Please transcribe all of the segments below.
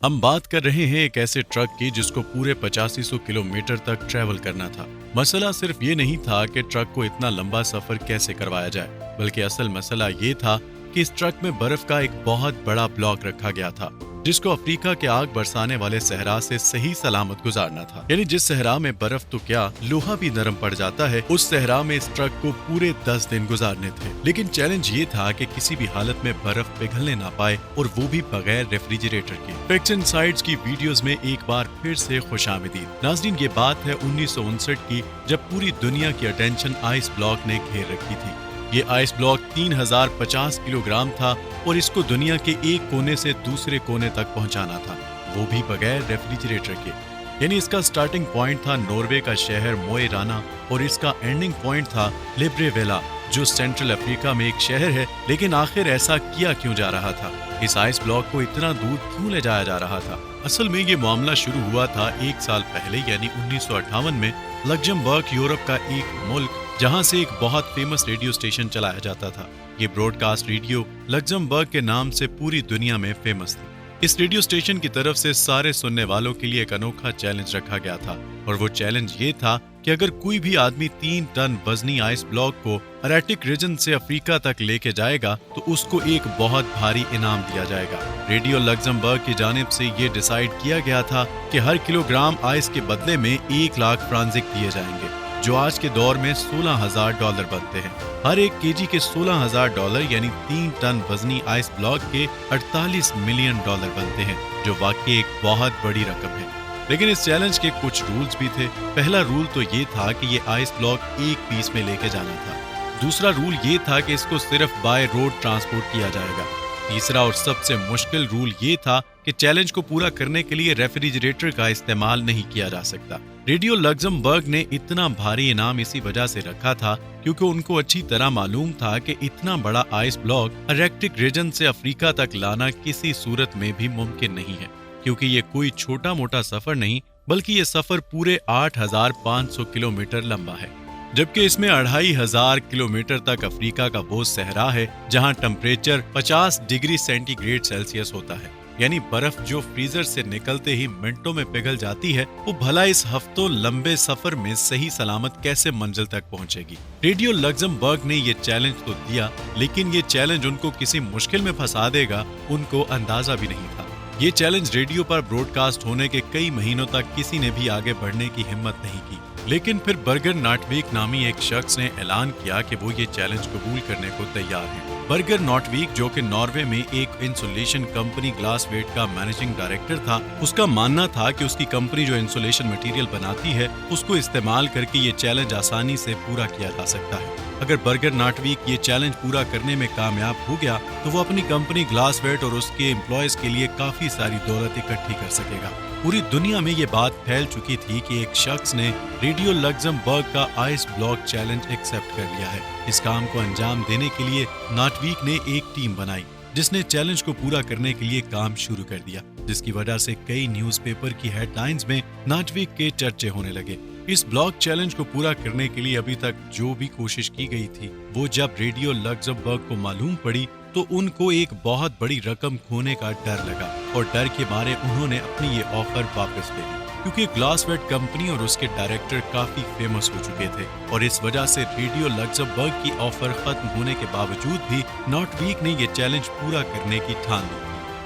ہم بات کر رہے ہیں ایک ایسے ٹرک کی جس کو پورے 8500 کلومیٹر تک ٹریول کرنا تھا۔ مسئلہ صرف یہ نہیں تھا کہ ٹرک کو اتنا لمبا سفر کیسے کروایا جائے، بلکہ اصل مسئلہ یہ تھا کہ اس ٹرک میں برف کا ایک بہت بڑا بلاک رکھا گیا تھا جس کو افریقہ کے آگ برسانے والے صحرا سے صحیح سلامت گزارنا تھا۔ یعنی جس صحرا میں برف تو کیا لوہا بھی نرم پڑ جاتا ہے، اس صحرا میں اس ٹرک کو پورے 10 دن گزارنے تھے۔ لیکن چیلنج یہ تھا کہ کسی بھی حالت میں برف پگھلنے نہ پائے، اور وہ بھی بغیر ریفریجریٹر کے۔ فیکٹس اینڈ سائڈس کی ویڈیوز میں ایک بار پھر سے خوش آمدید۔ ناظرین، یہ بات ہے 1959 کی، جب پوری دنیا کی اٹینشن آئس بلاک نے گھیر رکھی تھی۔ یہ آئس بلاک 3050 کلو گرام تھا اور اس کو دنیا کے ایک کونے سے دوسرے کونے تک پہنچانا تھا، وہ بھی بغیر ریفریجریٹر کے۔ یعنی اس کا سٹارٹنگ پوائنٹ تھا ناروے کا شہر موئے رانا، اور اس کا اینڈنگ پوائنٹ تھا لیبرے ویلا، جو سینٹرل افریقہ میں ایک شہر ہے۔ لیکن آخر ایسا کیا کیوں جا رہا تھا؟ اس آئس بلاک کو اتنا دور کیوں لے جایا جا رہا تھا؟ اصل میں یہ معاملہ شروع ہوا تھا 1 سال پہلے، یعنی 1958 میں لگزمبرگ، یورپ کا ایک ملک جہاں سے ایک بہت فیمس ریڈیو اسٹیشن چلایا جاتا تھا۔ یہ براڈ کاسٹ ریڈیو لگزمبرگ کے نام سے پوری دنیا میں فیمس تھی۔ اس ریڈیو اسٹیشن کی طرف سے سارے سننے والوں کے لیے ایک انوکھا چیلنج رکھا گیا تھا، اور وہ چیلنج یہ تھا کہ اگر کوئی بھی آدمی 3 ٹن وزنی آئس بلاک کو ارکٹک ریجن سے افریقہ تک لے کے جائے گا تو اس کو ایک بہت بھاری انعام دیا جائے گا۔ ریڈیو لگزمبرگ کی جانب سے یہ ڈیسائیڈ کیا گیا تھا کہ ہر کلو گرام آئس کے بدلے میں 1 لاکھ فرانزک دیے جائیں گے، جو آج کے دور میں $16,000 بنتے ہیں۔ ہر ایک کے جی کے $16,000 یعنی 3 ٹن وزنی آئس بلاک کے $48 ملین بنتے ہیں، جو واقعی ایک بہت بڑی رقم ہے۔ لیکن اس چیلنج کے کچھ رولز بھی تھے۔ پہلا رول تو یہ تھا کہ یہ آئس بلاک ایک پیس میں لے کے جانا تھا۔ دوسرا رول یہ تھا کہ اس کو صرف بائی روڈ ٹرانسپورٹ کیا جائے گا۔ تیسرا اور سب سے مشکل رول یہ تھا کہ چیلنج کو پورا کرنے کے لیے ریفریجریٹر کا استعمال نہیں کیا جا سکتا۔ ریڈیو لگزمبرگ نے اتنا بھاری انعام اسی وجہ سے رکھا تھا کیونکہ ان کو اچھی طرح معلوم تھا کہ اتنا بڑا آئس بلاک ارکٹک ریجن سے افریقہ تک لانا کسی صورت میں بھی ممکن نہیں ہے، کیونکہ یہ کوئی چھوٹا موٹا سفر نہیں، بلکہ یہ سفر پورے 8500 کلومیٹر لمبا ہے، جبکہ اس میں 2500 کلومیٹر تک افریقہ کا وہ صحرا ہے جہاں temperature 50 degree centigrade Celsius ہوتا ہے۔ یعنی برف جو فریزر سے نکلتے ہی منٹوں میں پگھل جاتی ہے، وہ بھلا اس ہفتوں لمبے سفر میں صحیح سلامت کیسے منزل تک پہنچے گی؟ ریڈیو لگزمبرگ نے یہ چیلنج تو دیا، لیکن یہ چیلنج ان کو کسی مشکل میں پھنسا دے گا ان کو اندازہ بھی نہیں تھا۔ یہ چیلنج ریڈیو پر براڈ کاسٹ ہونے کے کئی مہینوں تک کسی نے بھی آگے بڑھنے کی ہمت نہیں کی۔ لیکن پھر برگر ناٹویک نامی ایک شخص نے اعلان کیا کہ وہ یہ چیلنج قبول کرنے کو تیار ہیں۔ برگر ناٹویک، جو کہ ناروے میں ایک انسولیشن کمپنی گلاس ویٹ کا مینیجنگ ڈائریکٹر تھا، اس کا ماننا تھا کہ اس کی کمپنی جو انسولیشن مٹیریل بناتی ہے اس کو استعمال کر کے یہ چیلنج آسانی سے پورا کیا جا سکتا ہے۔ اگر برگر ناٹویک یہ چیلنج پورا کرنے میں کامیاب ہو گیا تو وہ اپنی کمپنی گلاس ویٹ اور اس کے امپلائیز کے لیے کافی ساری دولت اکٹھی کر سکے گا۔ پوری دنیا میں یہ بات پھیل چکی تھی کہ ایک شخص نے ریڈیو لگزمبرگ کا آئس بلاک چیلنج ایکسپٹ کر لیا ہے۔ اس کام کو انجام دینے کے لیے ناٹویک نے ایک ٹیم بنائی جس نے چیلنج کو پورا کرنے کے لیے کام شروع کر دیا، جس کی وجہ سے کئی نیوز پیپر کی ہیڈ لائنز میں ناٹویک کے چرچے ہونے لگے۔ اس بلاک چیلنج کو پورا کرنے کے لیے ابھی تک جو بھی کوشش کی گئی تھی، وہ جب ریڈیو لگزمبرگ کو معلوم پڑی تو ان کو ایک بہت بڑی رقم کھونے کا ڈر لگا، اور ڈر کے مارے انہوں نے اپنی یہ آفر واپس لے لی، کیونکہ گلاس ویٹ کمپنی اور اس کے ڈائریکٹر کافی فیمس ہو چکے تھے، اور اس وجہ سے ریڈیو لگزمبرگ کی آفر ختم ہونے کے باوجود بھی ناٹویک نے یہ چیلنج پورا کرنے کی ٹھان لی۔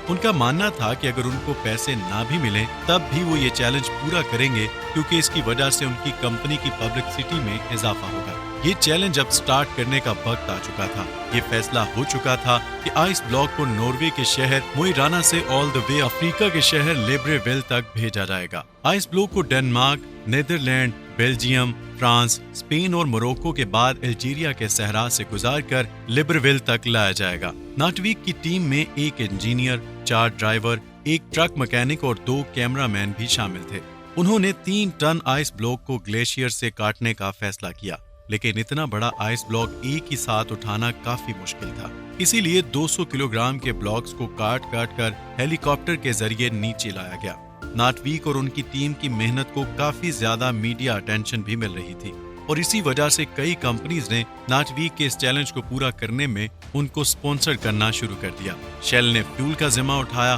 ان کا ماننا تھا کہ اگر ان کو پیسے نہ بھی ملیں تب بھی وہ یہ چیلنج پورا کریں گے، کیونکہ اس کی وجہ سے ان کی کمپنی کی پبلسٹی میں اضافہ ہوگا۔ یہ چیلنج اب سٹارٹ کرنے کا وقت آ چکا تھا۔ یہ فیصلہ ہو چکا تھا کہ آئس بلاک کو ناروے کے شہر موئے رانا سے آل دا وے افریقہ کے شہر لیبرے ویل تک بھیجا جائے گا۔ آئس بلاک کو Denmark, Netherlands, Belgium, France, Spain اور موروکو کے بعد الجیریا کے صحرا سے گزار کر لیبرویل تک لایا جائے گا۔ ناٹویک کی ٹیم میں ایک انجینئر، 4 ڈرائیور، ایک ٹرک مکینک اور 2 کیمرہ مین بھی شامل تھے۔ انہوں نے 3 ٹن آئس بلاک کو گلیشیئر سے کاٹنے کا فیصلہ کیا، لیکن اتنا بڑا آئس بلاک ایک ہی ساتھ اٹھانا کافی مشکل تھا، اسی لیے 200 کلو گرام کے بلاکس کو کاٹ کر ہیلی کاپٹر کے ذریعے نیچے لایا گیا۔ ناٹویک اور ان کی ٹیم کی محنت کو کافی زیادہ میڈیا اٹینشن بھی مل رہی تھی، اور اسی وجہ سے کئی کمپنیز نے ناٹویک کے اس چیلنج کو پورا کرنے میں ان کو سپانسر کرنا شروع کر دیا۔ شیل نے فیول کا ذمہ اٹھایا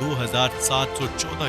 2714